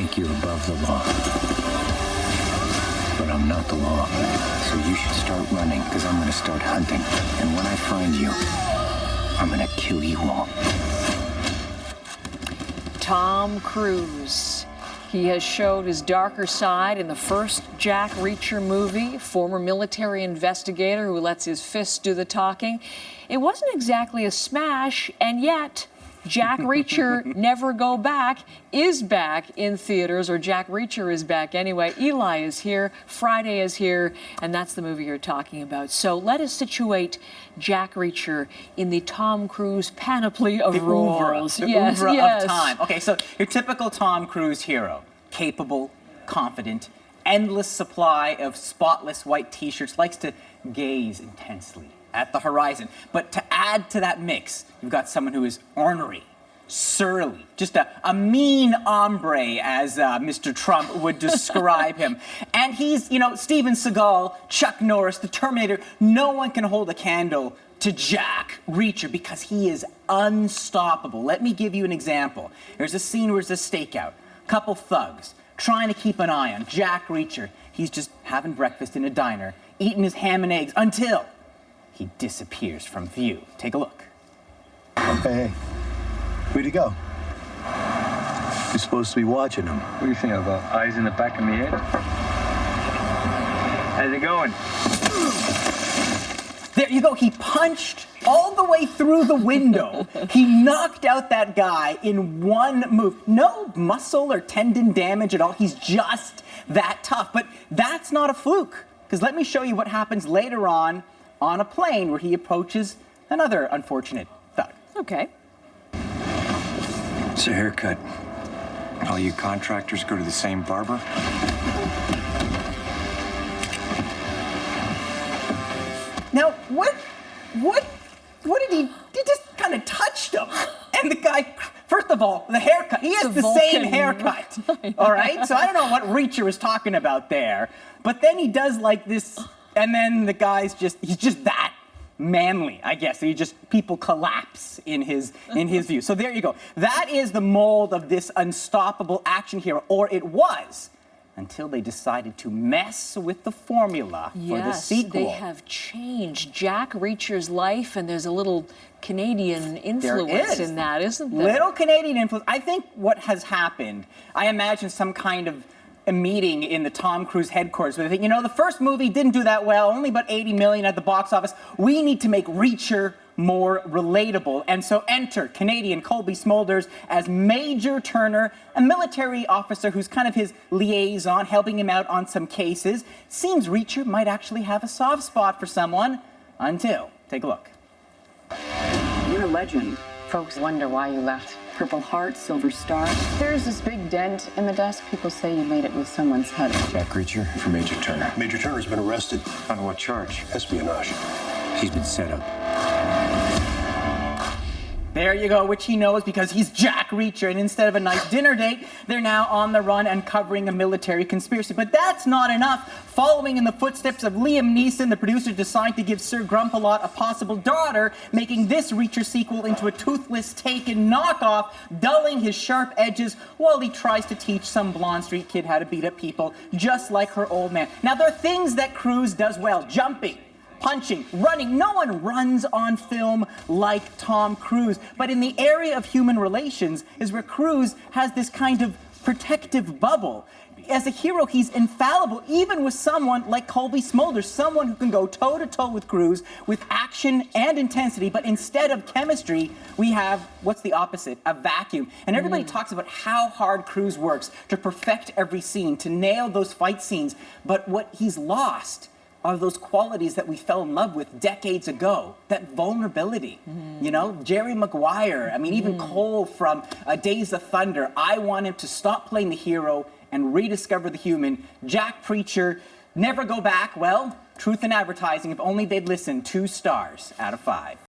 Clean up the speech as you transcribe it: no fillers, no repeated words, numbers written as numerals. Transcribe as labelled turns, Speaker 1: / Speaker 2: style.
Speaker 1: think you're above the law. But I'm not the law. So you should start running, because I'm going to start hunting. And when I find you, I'm going to kill you all.
Speaker 2: Tom Cruise. He has showed his darker side in the first Jack Reacher movie, former military investigator who lets his fists do the talking. It wasn't exactly a smash, and yet Jack Reacher Never Go Back is back in theaters, or Jack Reacher is back anyway. Eli is here, Friday is here, and that's the movie you're talking about. So let us situate Jack Reacher in the Tom Cruise panoply of roles.
Speaker 3: The oeuvre of time. Okay, so your typical Tom Cruise hero, capable, confident, endless supply of spotless white t-shirts, likes to gaze intensely at the horizon. But to add to that mix, you've got someone who is ornery, surly, just a mean hombre, as Mr. Trump would describe him. And he's, you know, Steven Seagal, Chuck Norris, the Terminator. No one can hold a candle to Jack Reacher because he is unstoppable. Let me give you an example. There's a scene where there's a stakeout. Couple thugs trying to keep an eye on Jack Reacher. He's just having breakfast in a diner, eating his ham and eggs until he disappears from view. Take a look.
Speaker 4: Hey, where'd he go? You're supposed to be watching him.
Speaker 5: What do you think? I've got eyes in the back of my head. How's it going?
Speaker 3: There you go. He punched all the way through the window. He knocked out that guy in one move. No muscle or tendon damage at all. He's just that tough. But that's not a fluke, because let me show you what happens later on a plane where he approaches another unfortunate thug.
Speaker 2: Okay.
Speaker 1: It's a haircut. All you contractors go to the same barber?
Speaker 3: Now, what did he just kind of touched him. And the guy, first of all, the haircut, he has the same haircut, all right? So I don't know what Reacher was talking about there, but then he does like this, and then the guy's he's just that manly, I guess. People collapse in his view. So there you go. That is the mold of this unstoppable action hero, or it was, until they decided to mess with the formula for the sequel.
Speaker 2: Yes, they have changed Jack Reacher's life, and there's a little Canadian influence in that, isn't there?
Speaker 3: Little Canadian influence. I think what has happened, I imagine some kind of a meeting in the Tom Cruise headquarters where they think, you know, the first movie didn't do that well, only about 80 million at the box office. We need to make Reacher more relatable. And so enter Canadian Colby Smulders as Major Turner, a military officer who's kind of his liaison, helping him out on some cases. Seems Reacher might actually have a soft spot for someone until, take a look.
Speaker 6: You're a legend. Folks wonder why you left. Purple Heart, Silver Star. There's this big dent in the desk. People say you made it with someone's head.
Speaker 1: Jack Reacher for Major Turner.
Speaker 4: Major Turner's been arrested.
Speaker 1: On what charge?
Speaker 4: Espionage.
Speaker 1: He's been set up.
Speaker 3: There you go, which he knows because he's Jack Reacher, and instead of a nice dinner date, they're now on the run uncovering a military conspiracy. But that's not enough. Following in the footsteps of Liam Neeson, the producer decided to give Sir Grumpalot a possible daughter, making this Reacher sequel into a toothless take-and knockoff, dulling his sharp edges while he tries to teach some blonde street kid how to beat up people, just like her old man. Now, there are things that Cruise does well. Jumping, punching, running. No one runs on film like Tom Cruise. But in the area of human relations is where Cruise has this kind of protective bubble. As a hero, he's infallible, even with someone like Colby Smulders, someone who can go toe-to-toe with Cruise with action and intensity. But instead of chemistry, we have, what's the opposite? A vacuum. And everybody talks about how hard Cruise works to perfect every scene, to nail those fight scenes. But what he's lost are those qualities that we fell in love with decades ago. That vulnerability, you know, Jerry Maguire, I mean, even Cole from Days of Thunder. I want him to stop playing the hero and rediscover the human. Jack Reacher, Never Go Back. Well, truth in advertising, if only they'd listen, 2 stars out of 5.